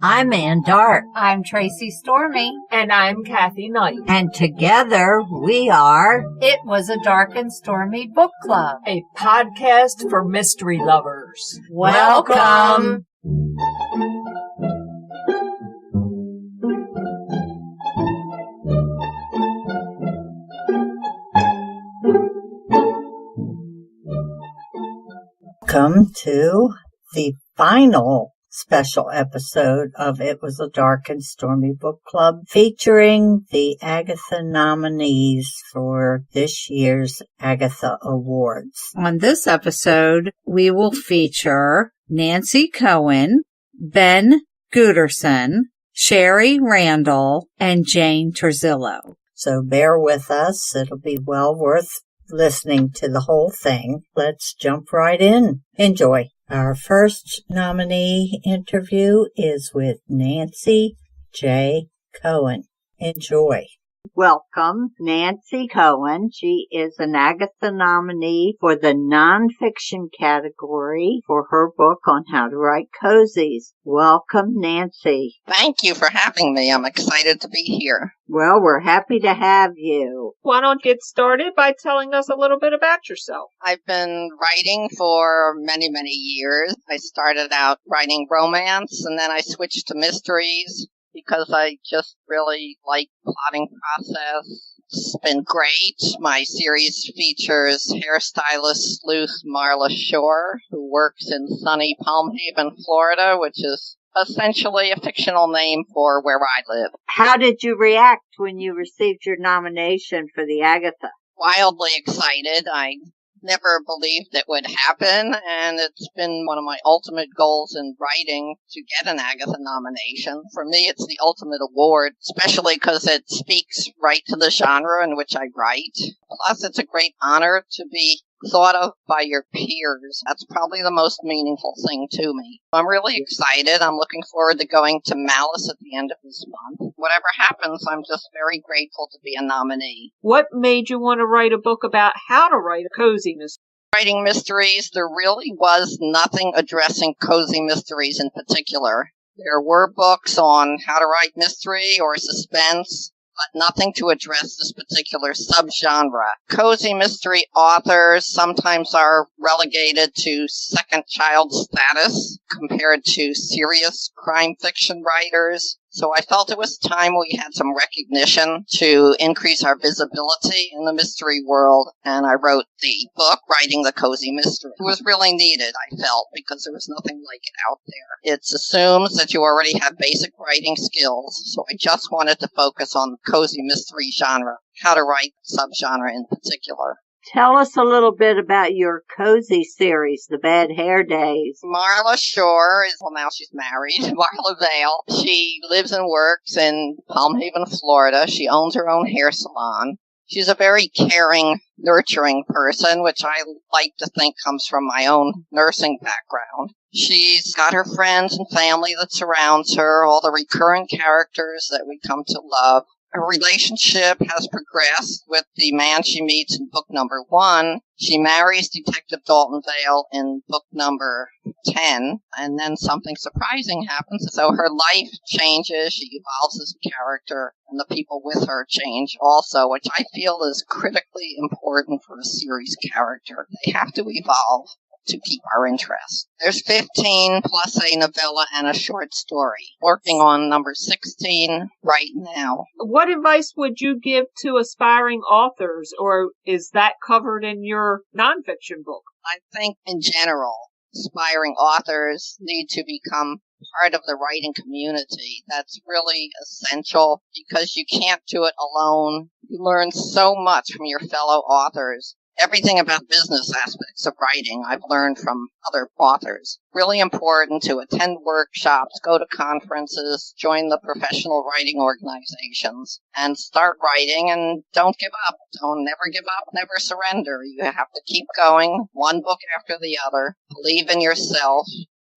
I'm Ann Dart. I'm Tracy Stormy. And I'm Kathy Knight. And together we are It Was a Dark and Stormy Book Club, a podcast for mystery lovers. Welcome. Welcome to the final special episode of It Was a Dark and Stormy Book Club, featuring the Agatha nominees for this year's Agatha Awards. On this episode, we will feature Nancy Cohen, Ben Guterson, Shari Randall, and Jane Turzillo. So bear with us. It'll be well worth listening to the whole thing. Let's jump right in. Enjoy. Our first nominee interview is with Nancy J. Cohen. Enjoy. Welcome, Nancy Cohen. She is an Agatha nominee for the Nonfiction category for her book on how to write cozies. Welcome, Nancy. Thank you for having me. I'm excited to be here. Well, we're happy to have you. Why don't you get started by telling us a little bit about yourself? I've been writing for many, many years. I started out writing romance, and then I switched to mysteries, because I just really like plotting process. It's been great. My series features hairstylist sleuth Marla Shore, who works in sunny Palm Haven, Florida, which is essentially a fictional name for where I live. How did you react when you received your nomination for the Agatha? Wildly excited. I never believed it would happen, and it's been one of my ultimate goals in writing to get an Agatha nomination. For me, it's the ultimate award, especially because it speaks right to the genre in which I write. Plus, it's a great honor to be thought of by your peers. That's probably the most meaningful thing to me. I'm really excited. I'm looking forward to going to Malice at the end of this month. Whatever happens, I'm just very grateful to be a nominee. What made you want to write a book about how to write a cozy mystery? Writing mysteries, there really was nothing addressing cozy mysteries in particular. There were books on how to write mystery or suspense, but nothing to address this particular subgenre. Cozy mystery authors sometimes are relegated to second child status compared to serious crime fiction writers. So I felt it was time we had some recognition to increase our visibility in the mystery world, and I wrote the book, Writing the Cozy Mystery. It was really needed, I felt, because there was nothing like it out there. It assumes that you already have basic writing skills, so I just wanted to focus on the cozy mystery genre, how to write subgenre in particular. Tell us a little bit about your cozy series, The Bad Hair Days. Marla Shore now she's married. Marla Vale. She lives and works in Palm Haven, Florida. She owns her own hair salon. She's a very caring, nurturing person, which I like to think comes from my own nursing background. She's got her friends and family that surrounds her, all the recurrent characters that we come to love. Her relationship has progressed with the man she meets in book number 1. She marries Detective Dalton Vale in book number 10, and then something surprising happens. So her life changes, she evolves as a character, and the people with her change also, which I feel is critically important for a series character. They have to evolve to keep our interest. There's 15 plus a novella and a short story. Working on number 16 right now. What advice would you give to aspiring authors, or is that covered in your nonfiction book? I think in general, aspiring authors need to become part of the writing community. That's really essential because you can't do it alone. You learn so much from your fellow authors. Everything about business aspects of writing I've learned from other authors. Really important to attend workshops, go to conferences, join the professional writing organizations, and start writing, and don't give up. Don't never give up, never surrender. You have to keep going, one book after the other. Believe in yourself,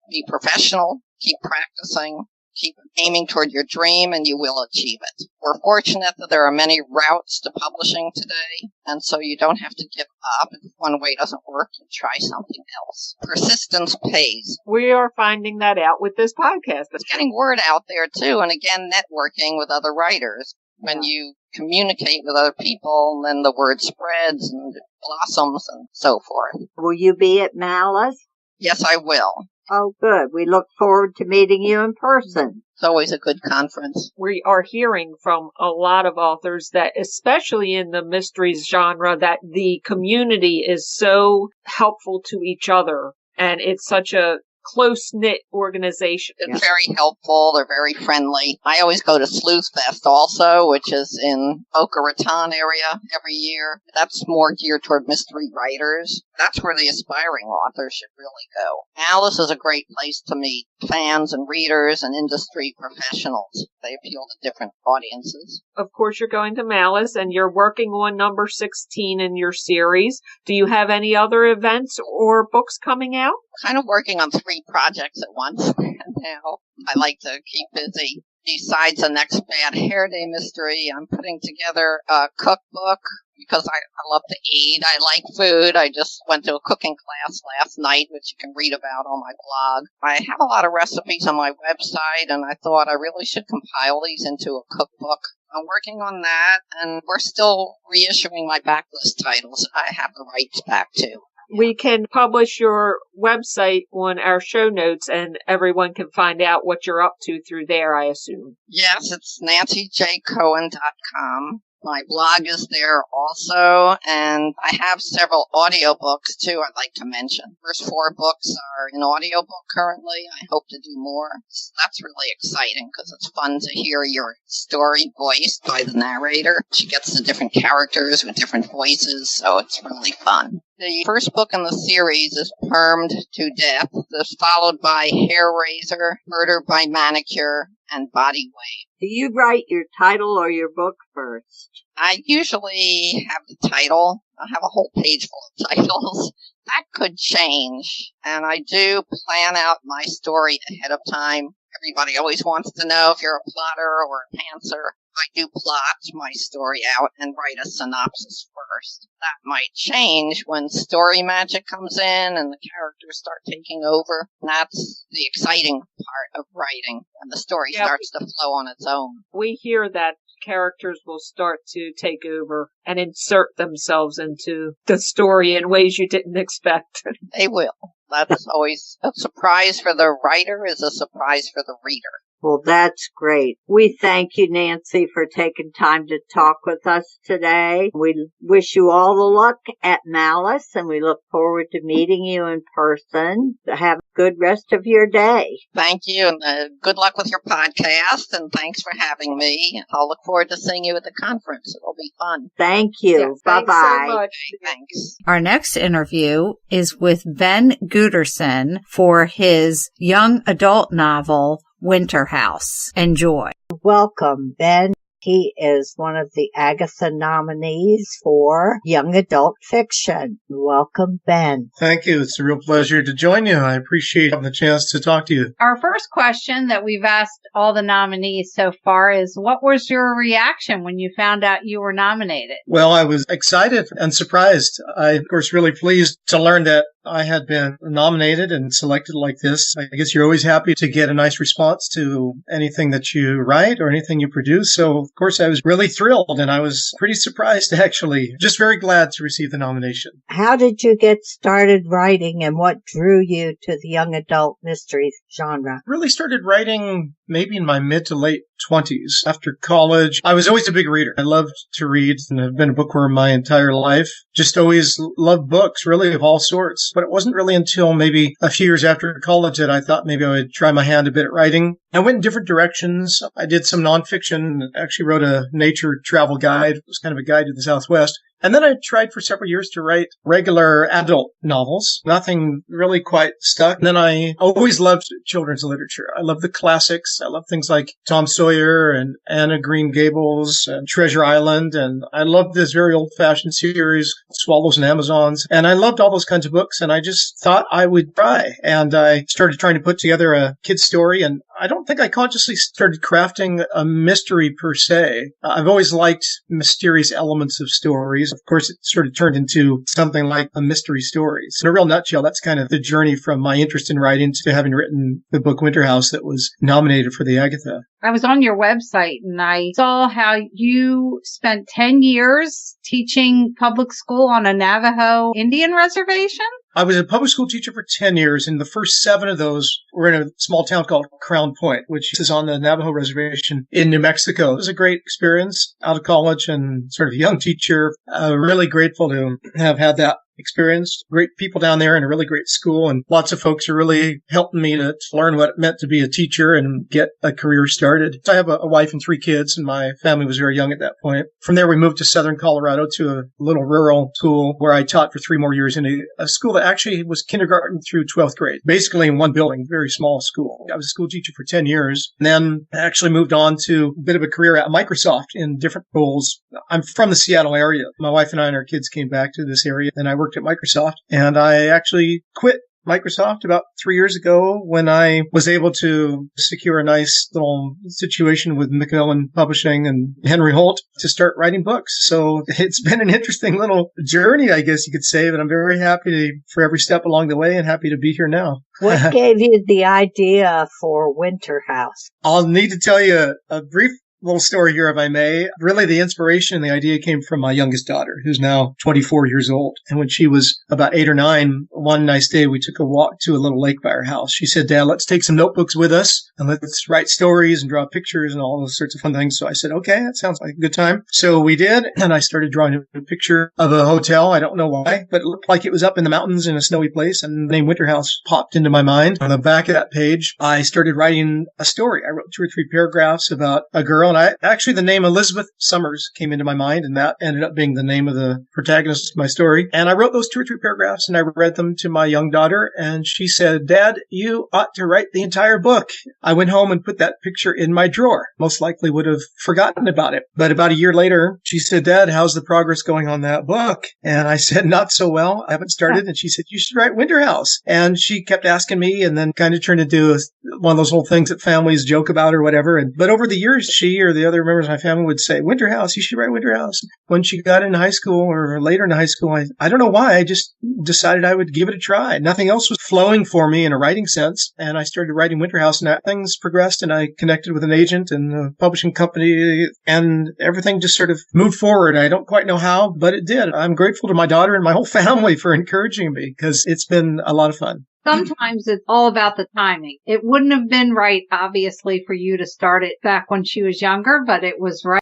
be professional, keep practicing, Keep aiming toward your dream and you will achieve it. We're fortunate that there are many routes to publishing today, and so you don't have to give up. If one way doesn't work, you try something else. Persistence pays. We are finding that out with this podcast. It's getting word out there too, and again, networking with other writers. When you communicate with other people, then the word spreads and blossoms and so forth. Will you be at Malice? Yes, I will. Oh, good. We look forward to meeting you in person. It's always a good conference. We are hearing from a lot of authors that, especially in the mysteries genre, that the community is so helpful to each other, and it's such a close-knit organization. It's very helpful. They're very friendly. I always go to Sleuth Fest also, which is in Boca Raton area every year. That's more geared toward mystery writers. That's where the aspiring authors should really go. Alice is a great place to meet fans and readers and industry professionals. They appeal to different audiences. Of course, you're going to Malice, and you're working on number 16 in your series. Do you have any other events or books coming out? Kind of working on 3 projects at once now. I like to keep busy. Besides the next Bad Hair Day mystery, I'm putting together a cookbook because I love to eat. I like food. I just went to a cooking class last night, which you can read about on my blog. I have a lot of recipes on my website, and I thought I really should compile these into a cookbook. I'm working on that, and we're still reissuing my backlist titles. I have the rights back to. We can publish your website on our show notes, and everyone can find out what you're up to through there, I assume. Yes, it's nancyjcohen.com. My blog is there also, and I have several audiobooks, too, I'd like to mention. First 4 books are in audiobook currently. I hope to do more. That's really exciting, because it's fun to hear your story voiced by the narrator. She gets the different characters with different voices, so it's really fun. The first book in the series is Permed to Death. This followed by Hair Razor, Murder by Manicure, and Body Wave. Do you write your title or your book first? I usually have the title. I have a whole page full of titles. That could change. And I do plan out my story ahead of time. Everybody always wants to know if you're a plotter or a pantser. I do plot my story out and write a synopsis first. That might change when story magic comes in and the characters start taking over. That's the exciting part of writing, when the story starts to flow on its own. We hear that characters will start to take over and insert themselves into the story in ways you didn't expect. They will. That's always a surprise for the writer is a surprise for the reader. Well, that's great. We thank you, Nancy, for taking time to talk with us today. We wish you all the luck at Malice, and we look forward to meeting you in person. Have a good rest of your day. Thank you, and good luck with your podcast, and thanks for having me. I'll look forward to seeing you at the conference. It'll be fun. Thank you. Yes, Bye-bye. Thanks so much. Okay, thanks. Our next interview is with Ben Guterson for his young adult novel, Winterhouse. Enjoy. Welcome, Ben. He is one of the Agatha nominees for young adult fiction. Welcome, Ben. Thank you. It's a real pleasure to join you. I appreciate having the chance to talk to you. Our first question that we've asked all the nominees so far is, what was your reaction when you found out you were nominated? Well, I was excited and surprised. I, of course, really pleased to learn that I had been nominated and selected like this. I guess you're always happy to get a nice response to anything that you write or anything you produce. So, of course, I was really thrilled, and I was pretty surprised, actually. Just very glad to receive the nomination. How did you get started writing, and what drew you to the young adult mystery genre? Really started writing maybe in my mid to late 20s. After college, I was always a big reader. I loved to read, and I've been a bookworm my entire life. Just always loved books, really, of all sorts. But it wasn't really until maybe a few years after college that I thought maybe I would try my hand a bit at writing. I went in different directions. I did some nonfiction, actually wrote a nature travel guide. It was kind of a guide to the Southwest. And then I tried for several years to write regular adult novels. Nothing really quite stuck. And then I always loved children's literature. I love the classics. I love things like Tom Sawyer and Anna Green Gables and Treasure Island. And I loved this very old-fashioned series, Swallows and Amazons. And I loved all those kinds of books. And I just thought I would try. And I started trying to put together a kid's story. And I don't think I consciously started crafting a mystery per se. I've always liked mysterious elements of stories. Of course, it sort of turned into something like a mystery story. So in a real nutshell, that's kind of the journey from my interest in writing to having written the book Winterhouse that was nominated for the Agatha. I was on your website and I saw how you spent 10 years teaching public school on a Navajo Indian reservation. I was a public school teacher for 10 years, and the first 7 of those were in a small town called Crown Point, which is on the Navajo Reservation in New Mexico. It was a great experience out of college and sort of a young teacher. Really grateful to have had that experience. Great people down there and a really great school, and lots of folks are really helping me to learn what it meant to be a teacher and get a career started. So I have a wife and 3 kids, and my family was very young at that point. From there, we moved to southern Colorado to a little rural school where I taught for 3 more years in a school that actually was kindergarten through 12th grade, basically in one building, very small school. I was a school teacher for 10 years, and then I actually moved on to a bit of a career at Microsoft in different roles. I'm from the Seattle area. My wife and I and our kids came back to this area, and I worked at Microsoft, and I actually quit Microsoft about 3 years ago when I was able to secure a nice little situation with Macmillan Publishing and Henry Holt to start writing books. So it's been an interesting little journey, I guess you could say, but I'm very happy for every step along the way and happy to be here now. What gave you the idea for Winterhouse? I'll need to tell you a brief little story here, if I may. Really, the inspiration and the idea came from my youngest daughter, who's now 24 years old. And when she was about 8 or 9, one nice day, we took a walk to a little lake by our house. She said, "Dad, let's take some notebooks with us and let's write stories and draw pictures and all those sorts of fun things." So I said, "Okay, that sounds like a good time." So we did. And I started drawing a picture of a hotel. I don't know why, but it looked like it was up in the mountains in a snowy place. And the name Winterhouse popped into my mind. On the back of that page, I started writing a story. I wrote 2 or 3 paragraphs about a girl. And actually, the name Elizabeth Summers came into my mind, and that ended up being the name of the protagonist of my story. And I wrote those 2 or 3 paragraphs, and I read them to my young daughter, and she said, "Dad, you ought to write the entire book." I went home and put that picture in my drawer. Most likely would have forgotten about it. But about a year later, she said, "Dad, how's the progress going on that book?" And I said, "Not so well. I haven't started." And she said, "You should write Winterhouse." And she kept asking me, and then kind of turned into one of those whole things that families joke about or whatever. But over the years, she or the other members of my family would say, "Winterhouse, you should write Winterhouse." When she got into high school or later in high school, I don't know why, I just decided I would give it a try. Nothing else was flowing for me in a writing sense. And I started writing Winterhouse, and things progressed, and I connected with an agent and a publishing company, and everything just sort of moved forward. I don't quite know how, but it did. I'm grateful to my daughter and my whole family for encouraging me, because it's been a lot of fun. Sometimes it's all about the timing. It wouldn't have been right, obviously, for you to start it back when she was younger, but it was right.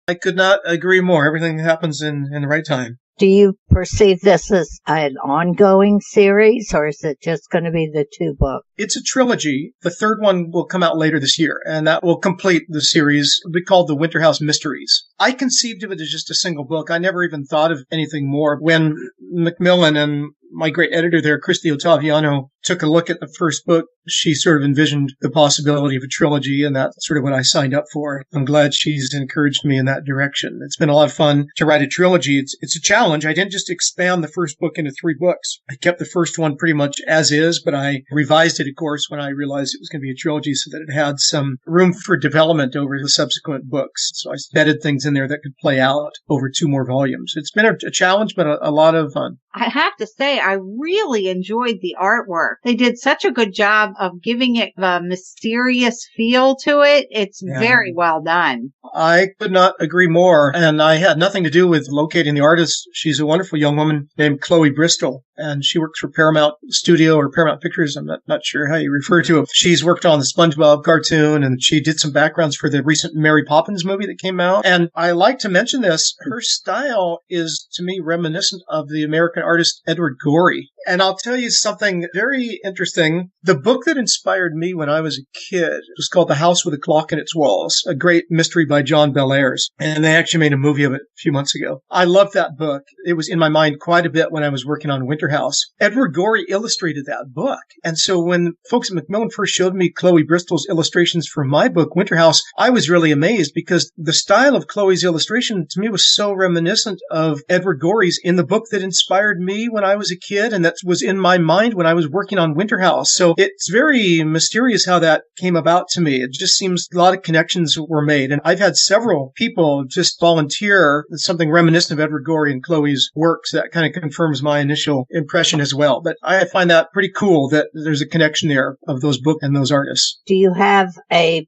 I could not agree more. Everything happens in the right time. Do you perceive this as an ongoing series, or is it just going to be the 2 books? It's a trilogy. The 3rd one will come out later this year, and that will complete the series. It'll be called the Winterhouse Mysteries. I conceived of it as just a single book. I never even thought of anything more. When Macmillan and my great editor there, Christy Ottaviano, took a look at the first book, she sort of envisioned the possibility of a trilogy, and that's sort of what I signed up for. I'm glad she's encouraged me in that direction. It's been a lot of fun to write a trilogy. It's a challenge. I didn't just expand the first book into 3 books. I kept the first one pretty much as is, but I revised it, of course, when I realized it was going to be a trilogy so that it had some room for development over the subsequent books. So I embedded things in there that could play out over 2 more volumes. It's been a challenge, but a lot of fun. I have to say, I really enjoyed the artwork. They did such a good job of giving it a mysterious feel to it. It's very well done. I could not agree more. And I had nothing to do with locating the artist. She's a wonderful young woman named Chloe Bristol, and she works for Paramount Studio or Paramount Pictures. I'm not sure how you refer to it. She's worked on the SpongeBob cartoon, and she did some backgrounds for the recent Mary Poppins movie that came out. And I like to mention this. Her style is, to me, reminiscent of the American artist Edward Gorey. And I'll tell you something very interesting. The book that inspired me when I was a kid was called The House with a Clock in Its Walls, a great mystery by John Bellairs. And they actually made a movie of it a few months ago. I loved that book. It was in my mind quite a bit when I was working on Winterhouse. Edward Gorey illustrated that book. And so when folks at Macmillan first showed me Chloe Bristol's illustrations for my book, Winterhouse, I was really amazed because the style of Chloe's illustration to me was so reminiscent of Edward Gorey's in the book that inspired me when I was a kid and that was in my mind when I was working on Winterhouse. So it's very mysterious how that came about to me. It just seems a lot of connections were made. And I've had several people just volunteer something reminiscent of Edward Gorey and Chloe's works that kind of confirms my initial impression as well. But I find that pretty cool that there's a connection there of those books and those artists. Do you have a